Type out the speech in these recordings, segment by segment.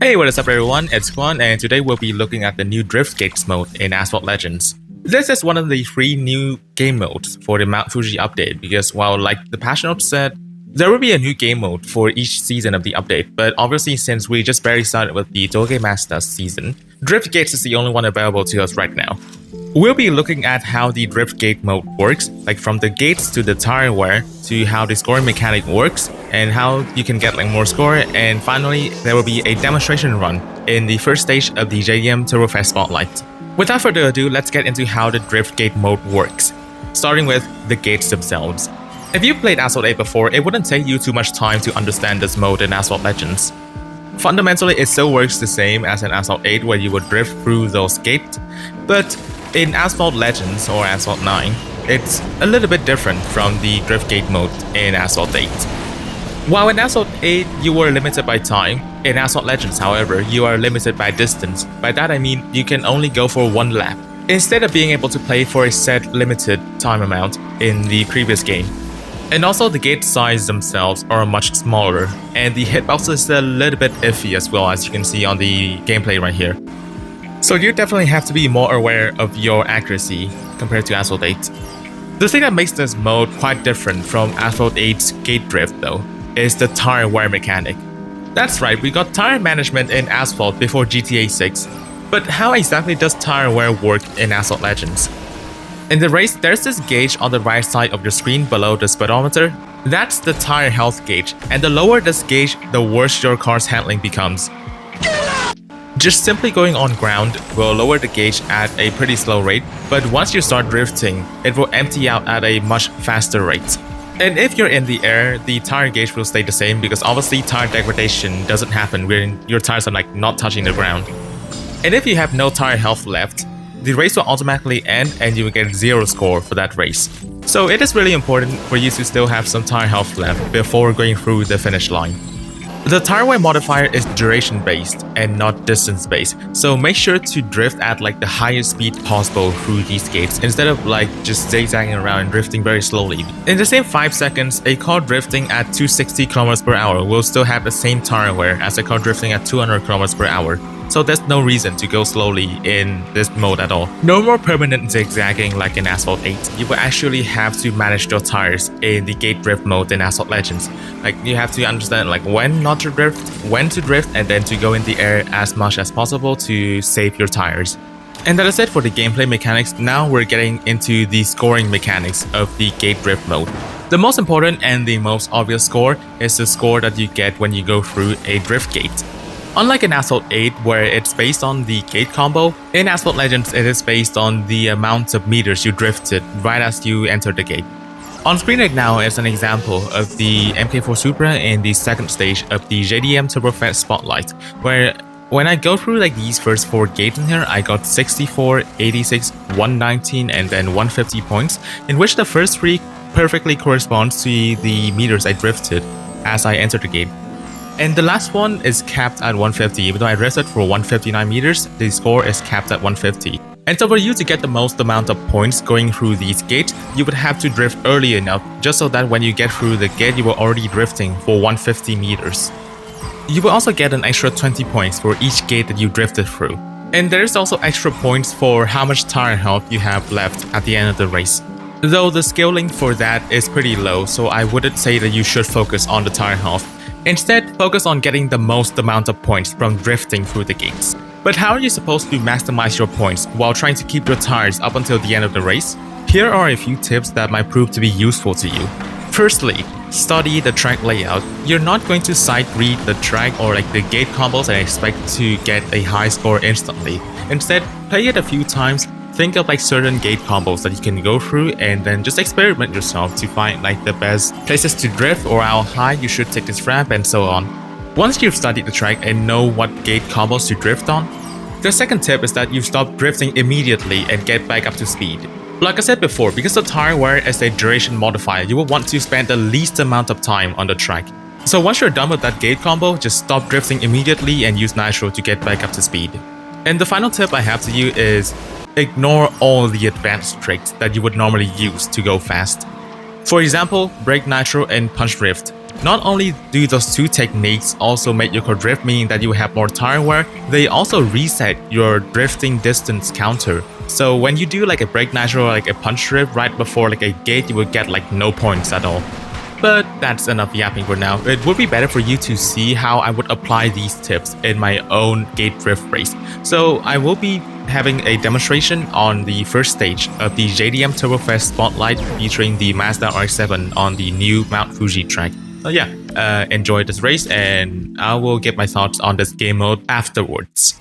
Hey, what is up everyone, it's Quan, and today we'll be looking at the new Drift Gates mode in Asphalt Legends. This is one of the 3 new game modes for the Mount Fuji update because while like the patch notes said, there will be a new game mode for each season of the update, but obviously since we just barely started with the Touge Masters season, Drift Gates is the only one available to us right now. We'll be looking at how the Drift Gate mode works, like from the gates to the tire wear, to how the scoring mechanic works, and how you can get like more score, and finally there will be a demonstration run in the first stage of the JDM Turbofest Spotlight. Without further ado, let's get into how the Drift Gate mode works, starting with the gates themselves. If you've played Asphalt 8 before, it wouldn't take you too much time to understand this mode in Asphalt Legends. Fundamentally, it still works the same as in Asphalt 8 where you would drift through those gates, but in Asphalt Legends or Asphalt 9, it's a little bit different from the Drift Gate mode in Asphalt 8. While in Asphalt 8 you were limited by time, in Asphalt Legends however, you are limited by distance. By that I mean you can only go for 1 lap, instead of being able to play for a set limited time amount in the previous game. And also the gate size themselves are much smaller, and the hitbox is a little bit iffy as well, as you can see on the gameplay right here. So you definitely have to be more aware of your accuracy compared to Asphalt 8. The thing that makes this mode quite different from Asphalt 8's gate drift though, is the tire wear mechanic. That's right, we got tire management in Asphalt before GTA 6, but how exactly does tire wear work in Asphalt Legends? In the race, there's this gauge on the right side of your screen below the speedometer. That's the tire health gauge, and the lower this gauge, the worse your car's handling becomes. Just simply going on ground will lower the gauge at a pretty slow rate, but once you start drifting, it will empty out at a much faster rate. And if you're in the air, the tire gauge will stay the same because obviously tire degradation doesn't happen when your tires are like not touching the ground. And if you have no tire health left, the race will automatically end and you will get 0 score for that race. So it is really important for you to still have some tire health left before going through the finish line. The tire wear modifier is duration based and not distance based, so make sure to drift at like the highest speed possible through these gates instead of like just zigzagging around and drifting very slowly. In the same 5 seconds, a car drifting at 260 km per hour will still have the same tire wear as a car drifting at 200 km per hour. So there's no reason to go slowly in this mode at all. No more permanent zigzagging like in Asphalt 8. You will actually have to manage your tires in the gate drift mode in Asphalt Legends. Like you have to understand like when not to drift, when to drift, and then to go in the air as much as possible to save your tires. And that is it for the gameplay mechanics. Now we're getting into the scoring mechanics of the gate drift mode. The most important and the most obvious score is the score that you get when you go through a drift gate. Unlike in Asphalt 8 where it's based on the gate combo, in Asphalt Legends it is based on the amount of meters you drifted right as you enter the gate. On screen right now is an example of the MK4 Supra in the second stage of the JDM Turbofest Spotlight, where when I go through like these first 4 gates in here, I got 64, 86, 119 and then 150 points, in which the first 3 perfectly corresponds to the meters I drifted as I entered the gate. And the last one is capped at 150. Even though I drifted for 159 meters, the score is capped at 150. And so for you to get the most amount of points going through these gates, you would have to drift early enough just so that when you get through the gate, you were already drifting for 150 meters. You will also get an extra 20 points for each gate that you drifted through. And there is also extra points for how much tire health you have left at the end of the race. Though the scaling for that is pretty low, so I wouldn't say that you should focus on the tire health. Instead, focus on getting the most amount of points from drifting through the gates. But how are you supposed to maximize your points while trying to keep your tires up until the end of the race? Here are a few tips that might prove to be useful to you. Firstly, study the track layout. You're not going to sight read the track or like the gate combos and expect to get a high score instantly. Instead, play it a few times. Think of like certain gate combos that you can go through and then just experiment yourself to find like the best places to drift or how high you should take this ramp and so on. Once you've studied the track and know what gate combos to drift on, the second tip is that you stop drifting immediately and get back up to speed. Like I said before, because the tire wear is a duration modifier, you will want to spend the least amount of time on the track. So once you're done with that gate combo, just stop drifting immediately and use Nitro to get back up to speed. And the final tip I have to you is ignore all the advanced tricks that you would normally use to go fast. For example, brake nitro and punch drift. Not only do those two techniques also make your car drift, meaning that you have more tire wear, they also reset your drifting distance counter. So when you do like a brake natural or like a punch drift right before like a gate, you will get like no points at all. But that's enough yapping for now. It would be better for you to see how I would apply these tips in my own gate drift race. So I will be having a demonstration on the first stage of the JDM Turbofest Spotlight featuring the Mazda RX-7 on the new Mount Fuji track. So yeah, enjoy this race and I will get my thoughts on this game mode afterwards.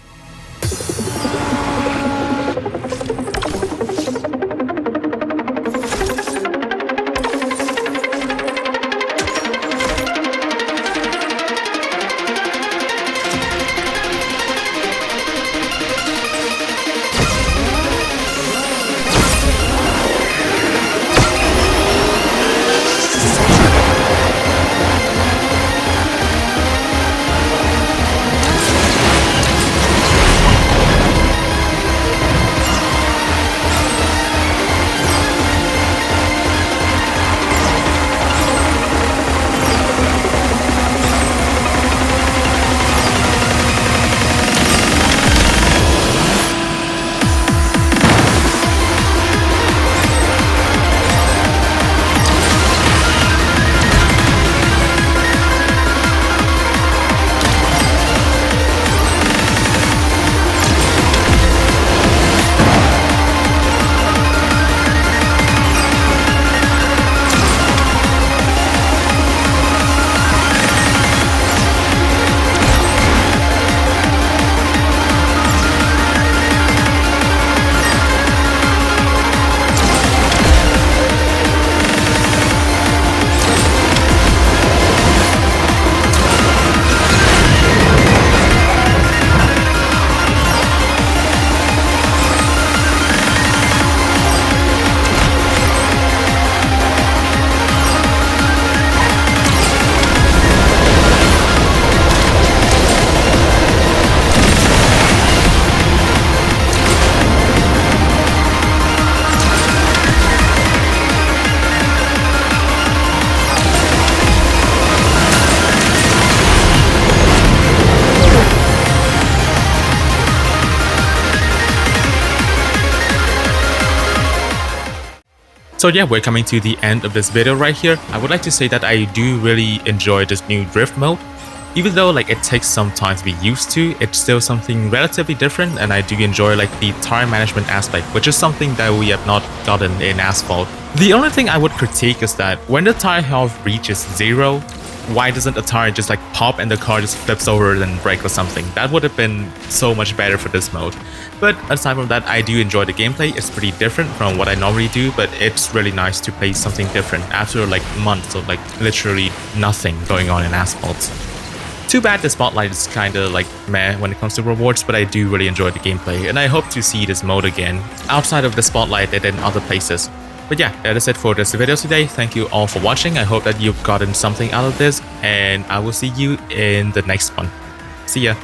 So yeah, we're coming to the end of this video right here. I would like to say that I do really enjoy this new drift mode. Even though like it takes some time to be used to, it's still something relatively different, and I do enjoy like the tire management aspect, which is something that we have not gotten in Asphalt. The only thing I would critique is that when the tire health reaches 0, why doesn't the tire just like pop and the car just flips over and brake or something? That would have been so much better for this mode. But aside from that, I do enjoy the gameplay. It's pretty different from what I normally do, but it's really nice to play something different after like months of like literally nothing going on in Asphalt. Too bad the Spotlight is kinda like meh when it comes to rewards, but I do really enjoy the gameplay and I hope to see this mode again outside of the Spotlight and in other places. But yeah, that is it for this video today. Thank you all for watching. I hope that you've gotten something out of this, and I will see you in the next one. See ya!